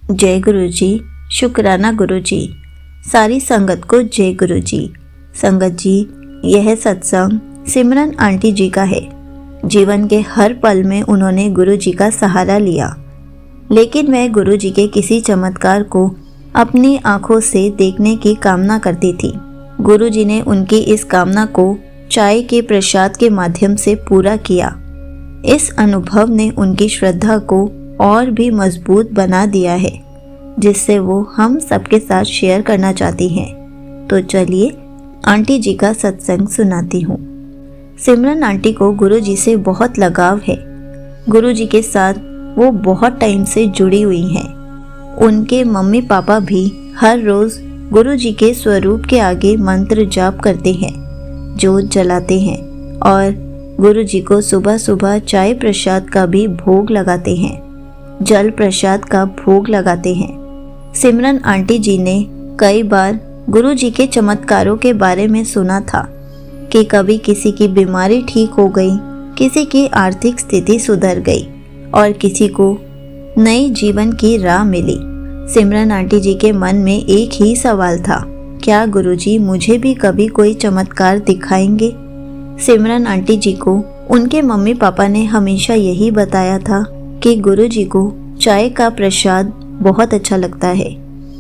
जय गुरु जी। शुक्राना गुरु जी। सारी संगत को जय गुरु जी। संगत जी, यह सत्संग सिमरन आंटी जी का है। जीवन के हर पल में उन्होंने गुरु जी का सहारा लिया, लेकिन वह गुरु जी के किसी चमत्कार को अपनी आंखों से देखने की कामना करती थी। गुरु जी ने उनकी इस कामना को चाय के प्रसाद के माध्यम से पूरा किया। इस अनुभव ने उनकी श्रद्धा को और भी मजबूत बना दिया है, जिससे वो हम सबके साथ शेयर करना चाहती हैं। तो चलिए आंटी जी का सत्संग सुनाती हूँ। सिमरन आंटी को गुरु जी से बहुत लगाव है। गुरु जी के साथ वो बहुत टाइम से जुड़ी हुई हैं। उनके मम्मी पापा भी हर रोज़ गुरु जी के स्वरूप के आगे मंत्र जाप करते हैं, जोत जलाते हैं और गुरु जी को सुबह सुबह चाय प्रसाद का भी भोग लगाते हैं, जल प्रसाद का भोग लगाते हैं। सिमरन आंटी जी ने कई बार गुरु जी के चमत्कारों के बारे में सुना था कि कभी किसी की बीमारी ठीक हो गई, किसी की आर्थिक स्थिति सुधर गई और किसी को नई जीवन की राह मिली। सिमरन आंटी जी के मन में एक ही सवाल था, क्या गुरु जी मुझे भी कभी कोई चमत्कार दिखाएंगे? सिमरन आंटी जी को उनके मम्मी पापा ने हमेशा यही बताया था कि गुरु जी को चाय का प्रसाद बहुत अच्छा लगता है,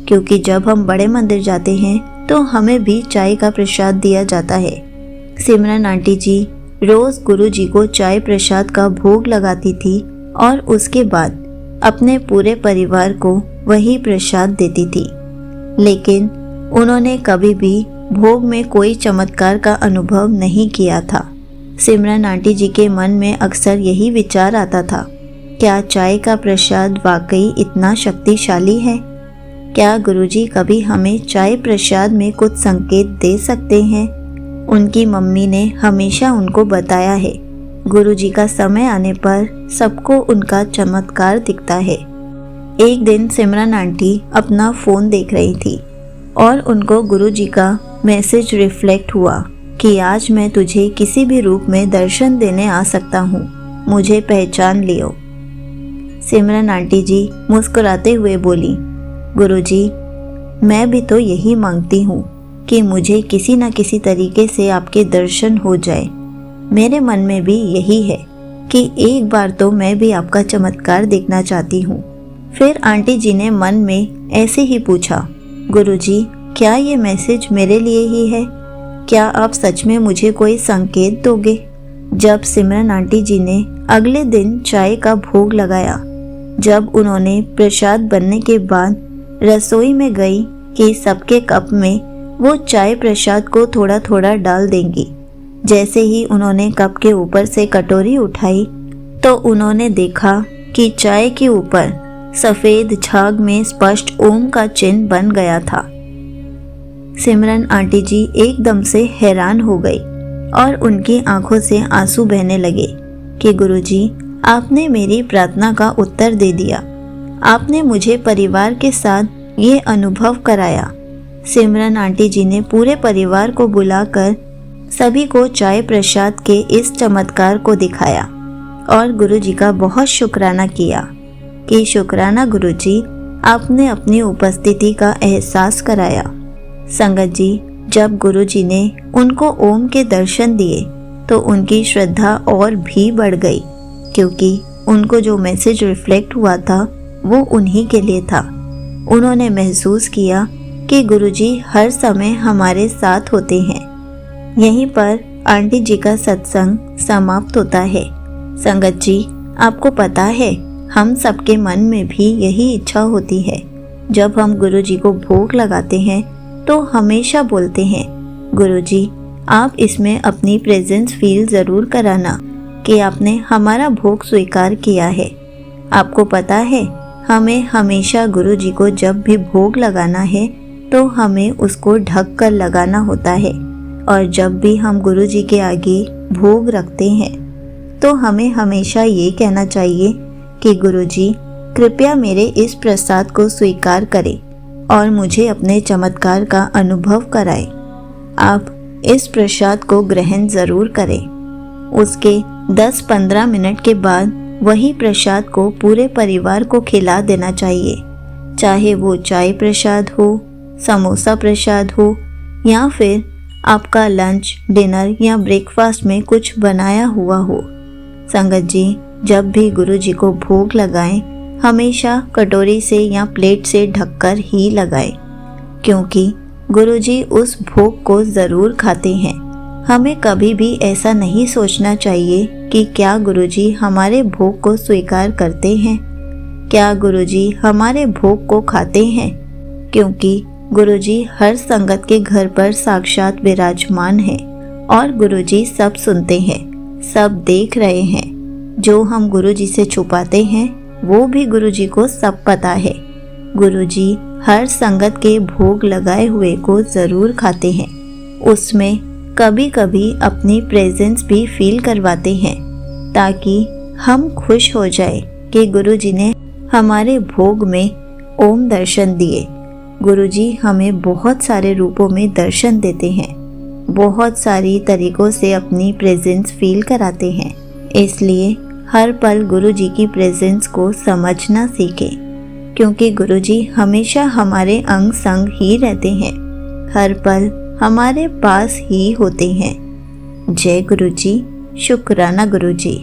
क्योंकि जब हम बड़े मंदिर जाते हैं तो हमें भी चाय का प्रसाद दिया जाता है। सिमरन आंटी जी रोज गुरु जी को चाय प्रसाद का भोग लगाती थी और उसके बाद अपने पूरे परिवार को वही प्रसाद देती थी, लेकिन उन्होंने कभी भी भोग में कोई चमत्कार का अनुभव नहीं किया था। सिमरन आंटी जी के मन में अक्सर यही विचार आता था, क्या चाय का प्रसाद वाकई इतना शक्तिशाली है? क्या गुरुजी कभी हमें चाय प्रसाद में कुछ संकेत दे सकते हैं? उनकी मम्मी ने हमेशा उनको बताया है, गुरुजी का समय आने पर सबको उनका चमत्कार दिखता है। एक दिन सिमरन आंटी अपना फ़ोन देख रही थी और उनको गुरुजी का मैसेज रिफ्लेक्ट हुआ कि आज मैं तुझे किसी भी रूप में दर्शन देने आ सकता हूँ, मुझे पहचान लियो। सिमरन आंटी जी मुस्कुराते हुए बोली, गुरुजी, मैं भी तो यही मांगती हूँ कि मुझे किसी न किसी तरीके से आपके दर्शन हो जाए। मेरे मन में भी यही है कि एक बार तो मैं भी आपका चमत्कार देखना चाहती हूँ। फिर आंटी जी ने मन में ऐसे ही पूछा, गुरुजी, क्या ये मैसेज मेरे लिए ही है? क्या आप सच में मुझे कोई संकेत दोगे? जब सिमरन आंटी जी ने अगले दिन चाय का भोग लगाया, जब उन्होंने प्रसाद बनने के बाद रसोई में गई कि सबके कप में वो चाय प्रसाद को थोड़ा थोड़ा डाल देंगी, जैसे ही उन्होंने कप के ऊपर से कटोरी उठाई तो उन्होंने देखा कि चाय के ऊपर सफ़ेद झाग में स्पष्ट ओम का चिन्ह बन गया था। सिमरन आंटी जी एकदम से हैरान हो गई और उनकी आंखों से आंसू बहने लगे कि गुरुजी, आपने मेरी प्रार्थना का उत्तर दे दिया। आपने मुझे परिवार के साथ ये अनुभव कराया। सिमरन आंटी जी ने पूरे परिवार को बुलाकर सभी को चाय प्रसाद के इस चमत्कार को दिखाया और गुरुजी का बहुत शुक्राना किया कि शुक्राना गुरुजी, आपने अपनी उपस्थिति का एहसास कराया। संगत जी, जब गुरुजी ने उनको ओम के दर्शन दिए तो उनकी श्रद्धा और भी बढ़ गई, क्योंकि उनको जो मैसेज रिफ्लेक्ट हुआ था वो उन्हीं के लिए था। उन्होंने महसूस किया कि गुरुजी हर समय हमारे साथ होते हैं। यहीं पर आंटी जी का सत्संग समाप्त होता है। संगत जी, आपको पता है, हम सबके मन में भी यही इच्छा होती है। जब हम गुरुजी को भोग लगाते हैं तो हमेशा बोलते हैं, गुरुजी, आप इसमें अपनी प्रेजेंस फील ज़रूर कराना कि आपने हमारा भोग स्वीकार किया है। आपको पता है, हमें हमेशा गुरुजी को जब भी भोग लगाना है तो हमें उसको ढक कर लगाना होता है, और जब भी हम गुरुजी के आगे भोग रखते हैं तो हमें हमेशा ये कहना चाहिए कि गुरुजी, कृपया मेरे इस प्रसाद को स्वीकार करें और मुझे अपने चमत्कार का अनुभव कराएं। आप इस प्रसाद को ग्रहण ज़रूर करें। उसके 10-15 मिनट के बाद वही प्रसाद को पूरे परिवार को खिला देना चाहिए, चाहे वो चाय प्रसाद हो, समोसा प्रसाद हो या फिर आपका लंच, डिनर या ब्रेकफास्ट में कुछ बनाया हुआ हो। संगत जी, जब भी गुरु जी को भोग लगाएं, हमेशा कटोरी से या प्लेट से ढककर ही लगाएं, क्योंकि गुरु जी उस भोग को ज़रूर खाते हैं। हमें कभी भी ऐसा नहीं सोचना चाहिए कि क्या गुरु जी हमारे भोग को स्वीकार करते हैं, क्या गुरु जी हमारे भोग को खाते हैं, क्योंकि गुरु जी हर संगत के घर पर साक्षात विराजमान हैं और गुरु जी सब सुनते हैं, सब देख रहे हैं। जो हम गुरु जी से छुपाते हैं वो भी गुरु जी को सब पता है। गुरु जी हर संगत के भोग लगाए हुए को ज़रूर खाते हैं, उसमें कभी कभी अपनी प्रेजेंस भी फील करवाते हैं, ताकि हम खुश हो जाए कि गुरु जी ने हमारे भोग में ओम दर्शन दिए। गुरु जी हमें बहुत सारे रूपों में दर्शन देते हैं, बहुत सारी तरीक़ों से अपनी प्रेजेंस फील कराते हैं। इसलिए हर पल गुरु जी की प्रेजेंस को समझना सीखें, क्योंकि गुरु जी हमेशा हमारे अंग संग ही रहते हैं, हर पल हमारे पास ही होते हैं। जय गुरु जी, शुक्राना गुरु जी।